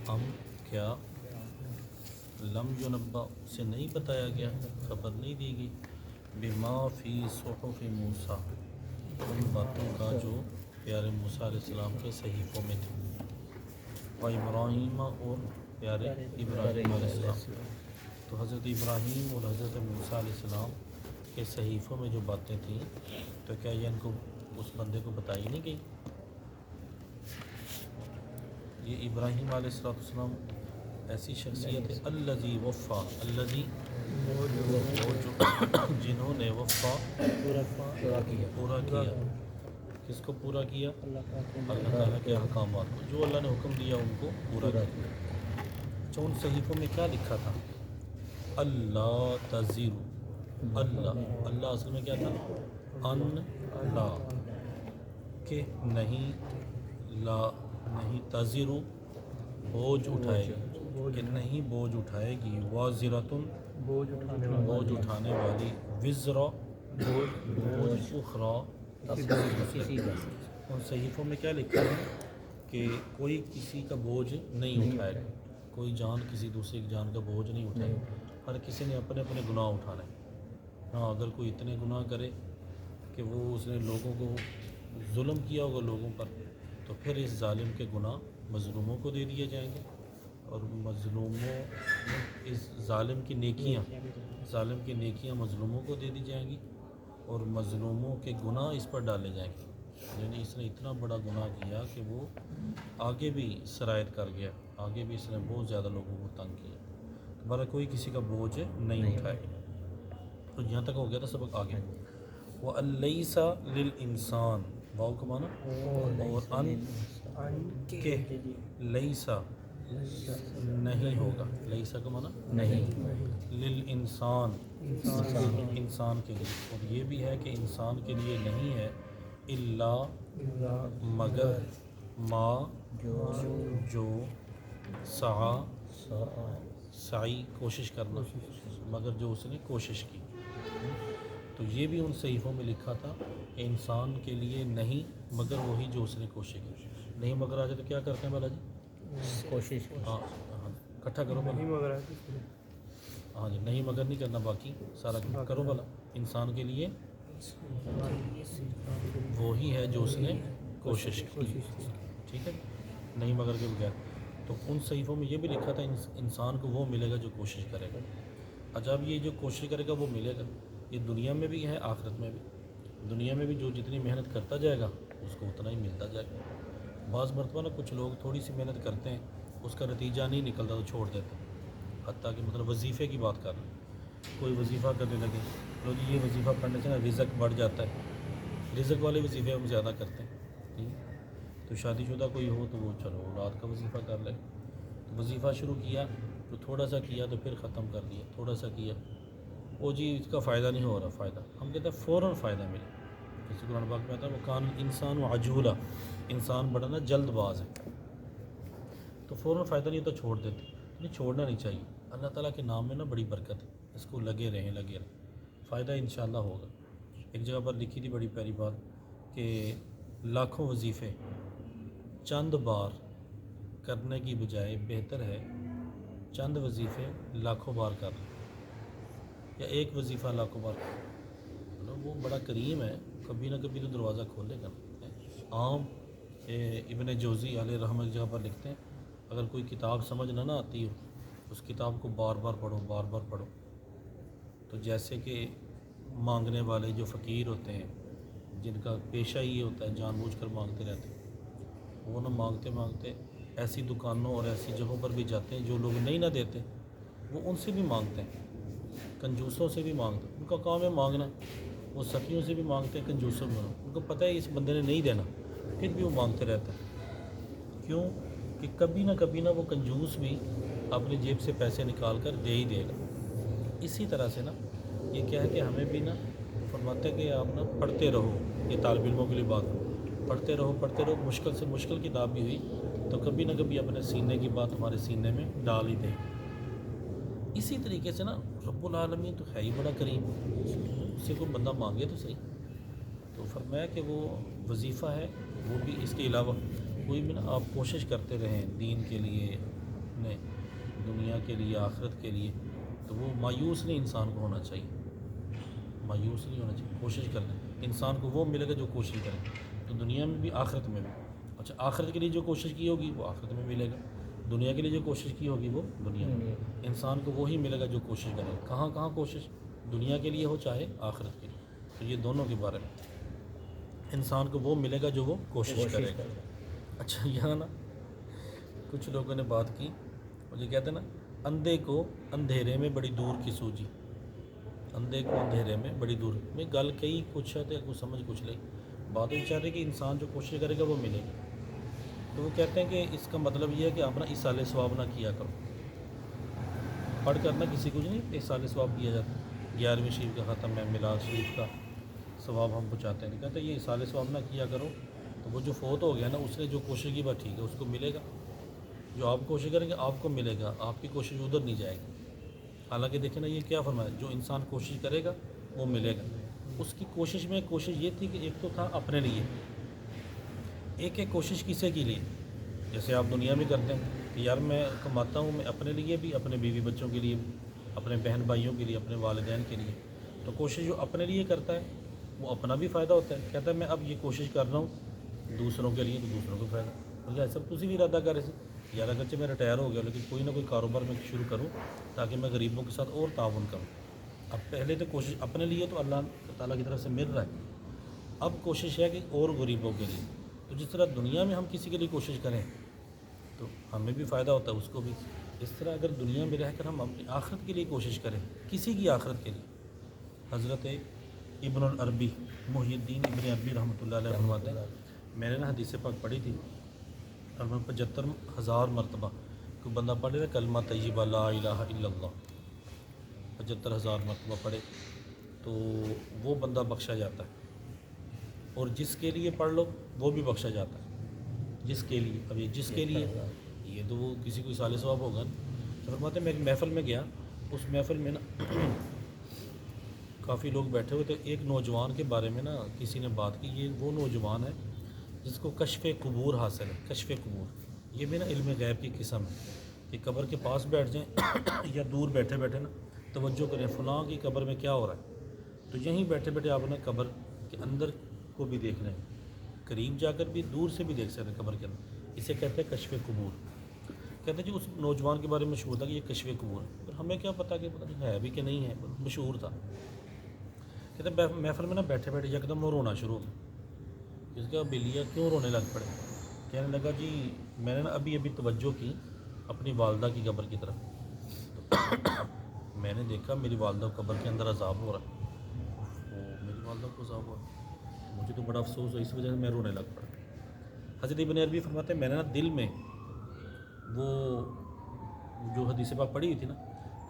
ہم کیا لم ینبا سے نہیں بتایا گیا، خبر نہیں دی گئی، بما فی صحف موسیٰ ان باتوں کا جو پیارے موسیٰ علیہ السلام کے صحیفوں میں تھی، و ابراہیم اور پیارے ابراہیم علیہ السلام۔ تو حضرت ابراہیم اور حضرت موسیٰ علیہ السلام کے صحیفوں میں جو باتیں تھیں تو کیا یہ ان کو اس بندے کو بتائی نہیں گئی؟ یہ ابراہیم علیہ السلام ایسی شخصیت ہے الذی وفا، الذی وہ جو جنہوں نے وفا پورا کیا، کس کو پورا کیا؟ اللہ تعالیٰ کے احکامات کو، جو اللہ نے حکم دیا ان کو پورا کیا۔ اچھا، ان صحیفوں میں کیا لکھا تھا؟ اللہ تزیر، اللہ اصل میں کیا تھا؟ ان لا، کہ نہیں، لا نہیں، تزیر بوجھ اٹھائے گی، کہ نہیں بوجھ اٹھائے گی، وازرتن بوجھ اٹھانے والی، وزر بوجھ اخرى۔ ان صحیفوں میں کیا لکھا ہے کہ کوئی کسی کا بوجھ نہیں اٹھائے گا، کوئی جان کسی دوسرے کی جان کا بوجھ نہیں اٹھائے گا، ہر کسی نے اپنے اپنے گناہ اٹھانے۔ ہاں، اگر کوئی اتنے گناہ کرے کہ وہ اس نے لوگوں کو ظلم کیا ہوگا لوگوں پر، تو پھر اس ظالم کے گناہ مظلوموں کو دے دیے جائیں گے، اور مظلوموں اس ظالم کی نیکیاں مظلوموں کو دے دی جائیں گی، اور مظلوموں کے گناہ اس پر ڈالے جائیں گے۔ یعنی اس نے اتنا بڑا گناہ کیا کہ وہ آگے بھی سرایت کر گیا، آگے بھی اس نے بہت زیادہ لوگوں کو تنگ کیا، ہمارا کوئی کسی کا بوجھ نہیں اٹھائے گا۔ تو یہاں تک ہو گیا تھا سبق، آگے وَأَلَّيْسَ لِلْإِنسان، واو کا معنی، اور ان کے لیسا نہیں ہوگا، لیسا کا معنی نہیں، للانسان انسان کے لیے، اور یہ بھی ہے کہ انسان کے لیے نہیں ہے، الا مگر، ما جو، سعی کوشش کرنا، مگر جو اس نے کوشش کی۔ تو یہ بھی ان صحیفوں میں لکھا تھا کہ انسان کے لیے نہیں مگر وہی جو اس نے کوشش کی۔ نہیں مگر آج تو کیا کرتے ہیں بالا جی؟ کوشش۔ ہاں اکٹھا کرو بالا، ہاں جی، نہیں مگر نہیں کرنا، باقی سارا کرو بالا۔ انسان کے لیے وہی ہے جو اس نے کوشش کی، ٹھیک ہے، نہیں مگر کے بغیر۔ تو ان صحیفوں میں یہ بھی لکھا تھا انسان کو وہ ملے گا جو کوشش کرے گا۔ عجب، یہ جو کوشش کرے گا وہ ملے گا، یہ دنیا میں بھی ہے آخرت میں بھی۔ دنیا میں بھی جو جتنی محنت کرتا جائے گا اس کو اتنا ہی ملتا جائے گا۔ بعض مرتبہ نا کچھ لوگ تھوڑی سی محنت کرتے ہیں، اس کا نتیجہ نہیں نکلتا تو چھوڑ دیتے ہیں۔ حتیٰ کہ مطلب وظیفے کی بات کر رہے ہیں، کوئی وظیفہ کرنے لگے، لو جی یہ وظیفہ پڑھنے سے نا رزق بڑھ جاتا ہے، رزق والے وظیفے ہم زیادہ کرتے ہیں، ٹھیک ہے؟ تو شادی شدہ کوئی ہو تو وہ چلو رات کا وظیفہ کر لے، تو وظیفہ شروع کیا تو تھوڑا سا کیا تو پھر ختم کر دیا، تھوڑا سا کیا، وہ جی اس کا فائدہ نہیں ہو رہا، فائدہ ہم کہتے ہیں فوراً فائدہ ملے۔ جیسے قرآن پاک میں آتا ہے وہ کان انسان و عجولا، انسان بڑا نا جلد باز ہے، تو فوراً فائدہ نہیں ہوتا چھوڑ دیتے، نہیں چھوڑنا نہیں چاہیے۔ اللہ تعالیٰ کے نام میں نا بڑی برکت ہے، اس کو لگے رہیں، فائدہ انشاءاللہ ہوگا۔ ایک جگہ پر لکھی تھی بڑی پیاری بات کہ لاکھوں وظیفے چند بار کرنے کی بجائے بہتر ہے چند وظیفے لاکھوں بار کر لیں، یا ایک وظیفہ لاکھوں بار کر لیں، وہ بڑا کریم ہے، کبھی نہ کبھی تو دروازہ کھولے گا۔ عام ابن جوزی علیہ رحمۃ کی جگہ پر لکھتے ہیں اگر کوئی کتاب سمجھ نہ آتی ہو اس کتاب کو بار بار پڑھو، تو جیسے کہ مانگنے والے جو فقیر ہوتے ہیں جن کا پیشہ یہ ہوتا ہے جان بوجھ کر مانگتے رہتے ہیں، وہ نہ مانگتے ایسی دکانوں اور ایسی جگہوں پر بھی جاتے ہیں جو لوگ نہیں نہ دیتے، وہ ان سے بھی مانگتے ہیں، کنجوسوں سے بھی مانگتے ہیں، ان کا کام ہے مانگنا، وہ سخیوں سے بھی مانگتے ہیں، کنجوسوں میں ان کو پتہ ہے اس بندے نے نہیں دینا، پھر بھی وہ مانگتے رہتے ہیں۔ کیوں؟ کہ کبھی نہ وہ کنجوس بھی اپنی جیب سے پیسے نکال کر دے ہی دے گا۔ اسی طرح سے نا یہ کیا ہے کہ ہمیں بھی نا فرماتے ہیں کہ آپ نا پڑھتے رہو، یہ طالب علموں کے لیے بات ہے، پڑھتے رہو، مشکل سے مشکل کتاب بھی ہوئی تو کبھی نہ کبھی اپنے سینے کی بات ہمارے سینے میں ڈال ہی دیں۔ اسی طریقے سے نا رب العالمین تو ہے ہی بڑا کریم، اس سے کوئی بندہ مانگے تو صحیح، تو فرمایا کہ وہ وظیفہ ہے، وہ بھی اس کے علاوہ کوئی بھی نا آپ کوشش کرتے رہیں دین کے لیے، اپنے دنیا کے لیے آخرت کے لیے، تو وہ مایوس نہیں انسان کو ہونا چاہیے، مایوس نہیں ہونا چاہیے، کوشش کرنا انسان کو وہ ملے گا جو کوشش کرے، تو دنیا میں بھی آخرت میں بھی۔ اچھا، آخرت کے لیے جو کوشش کی ہوگی وہ آخرت میں ملے گا، دنیا کے لیے جو کوشش کی ہوگی وہ دنیا میں۔ انسان کو وہی ملے گا جو کوشش کرے گا۔ کہاں کہاں کوشش؟ دنیا کے لیے ہو چاہے آخرت کے لیے، تو یہ دونوں کے بارے میں انسان کو وہ ملے گا جو وہ کوشش کرے گا۔ اچھا، یہاں نا کچھ لوگوں نے بات کی، مجھے کہتے ہیں نا اندھے کو اندھیرے میں بڑی دور کی سوجی، اندھے کو اندھیرے میں بڑی دور میں گل کئی کچھ ہے تو کچھ سمجھ کچھ نہیں، بات یہ چاہ رہے کہ انسان جو کوشش کرے گا وہ ملے گا۔ تو وہ کہتے ہیں کہ اس کا مطلب یہ ہے کہ اپنا ایصال ثواب نہ کیا کرو، پڑھ کر نہ کسی کو نہیں ایصال ثواب کیا جاتا، 11ویں شریف کا ختم ہے، میلاد شریف کا ثواب ہم پہنچاتے ہیں، کہتے ہیں یہ ایصال ثواب نہ کیا کرو، تو وہ جو فوت ہو گیا نا اس نے جو کوشش کی بات ٹھیک ہے، اس کو ملے گا، جو آپ کوشش کریں گے آپ کو ملے گا، آپ کی کوشش ادھر نہیں جائے گی۔ حالانکہ دیکھیں نا یہ کیا فرمایا، جو انسان کوشش کرے گا وہ ملے گا۔ اس کی کوشش میں کوشش یہ تھی کہ ایک تو تھا اپنے لیے، ایک کوشش کسے کے لیے، جیسے آپ دنیا میں کرتے ہیں کہ یار میں کماتا ہوں، میں اپنے لیے بھی، اپنے بیوی بچوں کے لیے بھی، اپنے بہن بھائیوں کے لیے، اپنے والدین کے لیے۔ تو کوشش جو اپنے لیے کرتا ہے وہ اپنا بھی فائدہ ہوتا ہے، کہتا ہے میں اب یہ کوشش کر رہا ہوں دوسروں کے لیے، تو دوسروں کو فائدہ، بلکہ ایسا تسی بھی ارادہ کر رہے تھے یار اگرچہ میں ریٹائر ہو گیا لیکن کوئی نہ کوئی کاروبار میں شروع کروں تاکہ میں غریبوں کے ساتھ اور تعاون کروں۔ اب پہلے تو کوشش اپنے لیے تو اللہ تعالیٰ کی طرف سے مل رہا ہے، اب کوشش ہے کہ اور غریبوں کے لیے۔ تو جس طرح دنیا میں ہم کسی کے لیے کوشش کریں تو ہمیں بھی فائدہ ہوتا ہے، اس کو بھی۔ اس طرح اگر دنیا میں رہ کر ہم اپنی آخرت کے لیے کوشش کریں، کسی کی آخرت کے لیے، حضرت ابن العربی محی الدین ابن عربی رحمۃ اللہ علیہ فرماتے ہیں، میں نے نا حدیث پاک پڑھی تھی، اور میں 75,000 مرتبہ کوئی بندہ پڑھے نا کلمہ طیبہ لا الہ الا اللہ 75,000 مرتبہ پڑھے تو وہ بندہ بخشا جاتا ہے، اور جس کے لیے پڑھ لو وہ بھی بخشا جاتا ہے، جس کے لیے، اب یہ جس کے لیے یہ تو وہ کسی کو ایصال ثواب ہوگا نا۔ تو فرماتے ہیں میں ایک محفل میں گیا، اس محفل میں نا کافی لوگ بیٹھے ہوئے تھے، ایک نوجوان کے بارے میں نا کسی نے بات کی، یہ وہ نوجوان ہے جس کو کشف قبور حاصل ہے، کشف قبور، یہ بھی نا علم غیب کی قسم ہے کہ قبر کے پاس بیٹھ جائیں یا دور بیٹھے بیٹھے نا توجہ کریں فلاں کی قبر میں کیا ہو رہا ہے، تو یہیں بیٹھے بیٹھے آپ نے قبر کے اندر کو بھی دیکھ لیں، قریب جا کر بھی، دور سے بھی دیکھ سکتے ہیں قبر کے اندر، اسے کہتے ہیں کشف قبور۔ کہتے ہیں جی اس نوجوان کے بارے میں مشہور تھا کہ یہ کشف قبور ہے، پر ہمیں کیا پتہ کہ پتہ نہیں ہے بھی کہ نہیں ہے، مشہور تھا۔ کہتے ہیں محفل میں نا بیٹھے بیٹھے یکدم وہ رونا شروع ہو گیا، اس کا بلیا کیوں رونے لگ پڑے، کہنے لگا جی میں نے نا ابھی توجہ کی اپنی والدہ کی قبر کی طرف، تو میں نے دیکھا میری والدہ قبر کے اندر عذاب ہو رہا ہے، وہ میری والدہ کو عذاب ہو رہا ہے، مجھے تو بڑا افسوس ہو، اس وجہ سے میں رونے لگ پڑا۔ حضرت ابن عربی فرماتے ہیں میں نے نا دل میں وہ جو حدیث پاک پڑھی ہوئی تھی نا،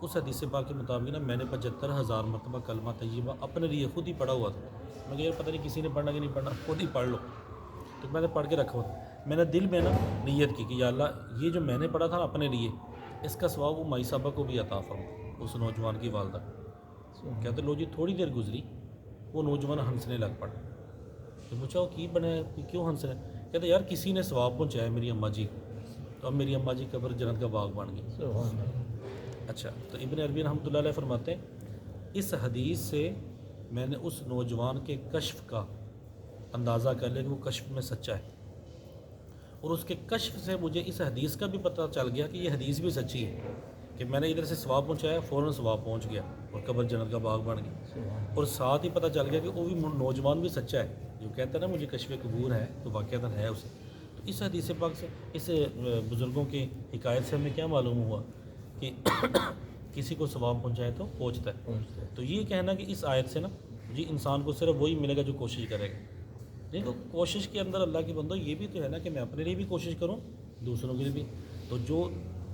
اس حدیث پاک کے مطابق نا میں نے 75,000 مرتبہ کلمہ طیبہ اپنے لیے خود ہی پڑھا ہوا تھا، میں کہ یار پتہ نہیں کسی نے پڑھنا کہ نہیں پڑھنا، خود ہی پڑھ لو، تو میں نے پڑھ کے رکھا ہوا تھا۔ میں نے دل میں نا نیت کی کہ یا اللہ یہ جو میں نے پڑھا تھا نا اپنے لیے، اس کا ثواب وہ مائی صاحبہ کو بھی عطا فرما، اس نوجوان کی والدہ۔ کہتے لو جی تھوڑی دیر گزری وہ نوجوان ہنسنے لگ پڑا، تو پوچھا وہ کی بنا ہے کیوں ہنس رہے؟ کہتے یار کسی نے ثواب پہنچایا میری اماں جی، تو اب میری اماں جی قبر جنت کا باغ بن گئی۔ اچھا، تو ابن عربی رحمۃ اللہ علیہ فرماتے ہیں اس حدیث سے میں نے اس نوجوان کے کشف کا اندازہ کر لیا کہ وہ کشف میں سچا ہے، اور اس کے کشف سے مجھے اس حدیث کا بھی پتہ چل گیا کہ یہ حدیث بھی سچی ہے کہ میں نے ادھر سے ثواب پہنچایا فوراً ثواب پہنچ گیا اور قبر جنت کا باغ بن گیا، اور ساتھ ہی پتہ چل گیا کہ وہ بھی نوجوان بھی سچا ہے جو کہتا ہے نا مجھے کشف قبور ہے، تو واقعتاً ہے اسے۔ تو اس حدیث پاک سے، اس بزرگوں کی حکایت سے ہمیں کیا معلوم ہوا کہ کسی کو ثواب پہنچائے تو پہنچتا ہے۔ تو یہ کہنا کہ اس آیت سے نا جی انسان کو صرف وہی ملے گا جو کوشش کرے گا، دیکھو کوشش کے اندر اللہ کی بندو یہ بھی تو ہے نا کہ میں اپنے لیے بھی کوشش کروں دوسروں کے لیے بھی۔ تو جو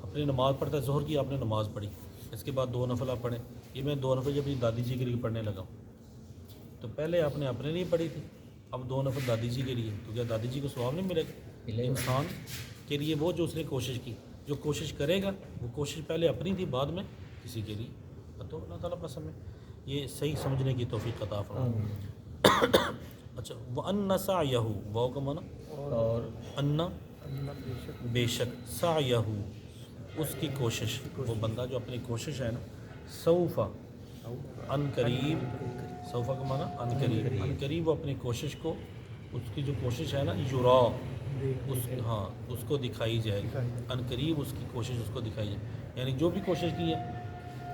اپنی نماز پڑھتا ہے، ظہر کی آپ نے نماز پڑھی، اس کے بعد 2 نفل آپ پڑھیں، یہ میں 2 نفل اپنی دادی جی کے لیے پڑھنے لگا ہوں، تو پہلے آپ نے اپنے لیے پڑھی تھی، اب 2 نفل دادی جی کے لیے، تو کیا دادی جی کو ثواب نہیں ملے گا؟ انسان کے لیے وہ جو اس نے کوشش کی، جو کوشش کرے گا وہ کوشش پہلے اپنی تھی بعد میں کسی کے لیے، تو اللہ تعالیٰ پسند ہے یہ صحیح سمجھنے کی توفیق عطا فرمائے۔ اچھا، وَأَنَّ سَعْيَهُ، واو کا معنی، اور ان بے شک، سعیہ اس کی کوشش، وہ بندہ جو اپنی کوشش ہے نا، سوفا ان قریب، سوفا کا معنی ان قریب، ان قریب وہ اپنی کوشش کو، اس کی جو کوشش ہے نا، یرا، ہاں اس کو دکھائی جائے گی، ان قریب اس کی کوشش اس کو دکھائی جائے گی، یعنی جو بھی کوشش کی ہے،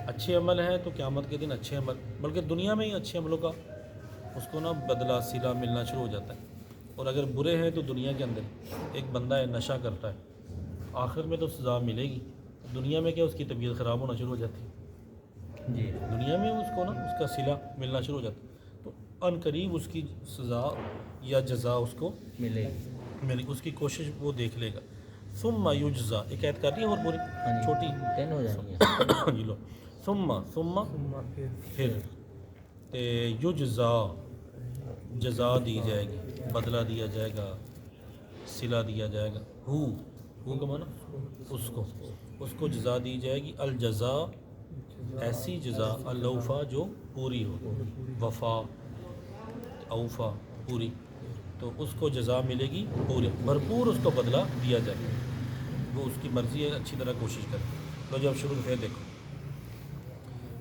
اچھے عمل ہیں تو قیامت کے دن اچھے عمل، بلکہ دنیا میں ہی اچھے عملوں کا اس کو نا بدلہ صلہ ملنا شروع ہو جاتا ہے، اور اگر برے ہیں تو دنیا کے اندر ایک بندہ ہے نشہ کرتا ہے، آخر میں تو سزا ملے گی، دنیا میں کیا اس کی طبیعت خراب ہونا شروع ہو جاتی ہے، جی دنیا میں اس کو نا اس کا صلہ ملنا شروع ہو جاتا ہے، تو ان قریب اس کی سزا یا جزا اس کو ملے گی، ملے، اس کی کوشش وہ دیکھ لے گا، ثم یجزا، ایک عید کر رہی ہے اور پوری چھوٹی 10 ہو جائیں گے، جی لو، ثم پھر یجزا، جزا دی جائے گی، بدلہ دیا جائے گا، صلہ دیا جائے گا، ہو کا معنی اس کو جزا دی جائے گی، الجزا، ایسی جزا، الاوفا جو پوری ہو، وفا، اوفا پوری، تو اس کو جزا ملے گی پورے بھرپور، اس کو بدلہ دیا جائے گا، وہ اس کی مرضی ہے، اچھی طرح کوشش کرے۔ لو جب شروع پھر دیکھو،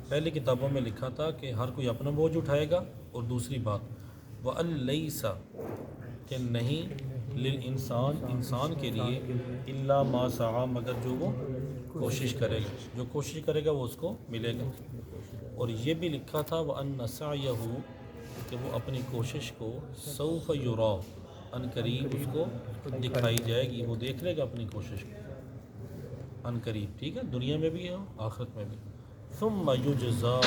پہلے کتابوں میں لکھا تھا کہ ہر کوئی اپنا بوجھ اٹھائے گا، اور دوسری بات وَأَن لَيْسَ، کہ نہیں، للانسان، انسان کے لیے، الا ما سعی، مگر جو وہ کوشش کرے گا، جو کوشش کرے گا وہ اس کو ملے گا، اور یہ بھی لکھا تھا وَأَنَّ سَعْيَهُ، کہ وہ اپنی کوشش کو سوف یرا، ان قریب اس کو دکھائی جائے گی، وہ دیکھ لے گا اپنی کوشش کو ان قریب، ٹھیک ہے، دنیا میں بھی ہے آخرت میں بھی، ثم یجزاہ،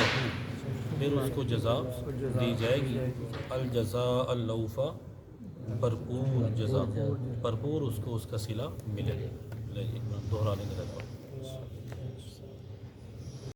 پھر اس کو جزا دی جائے گی، الجزاء الاوفا، بھرپور جزا، بھرپور اس کو اس کا صلہ ملے گا، دوہرانے کا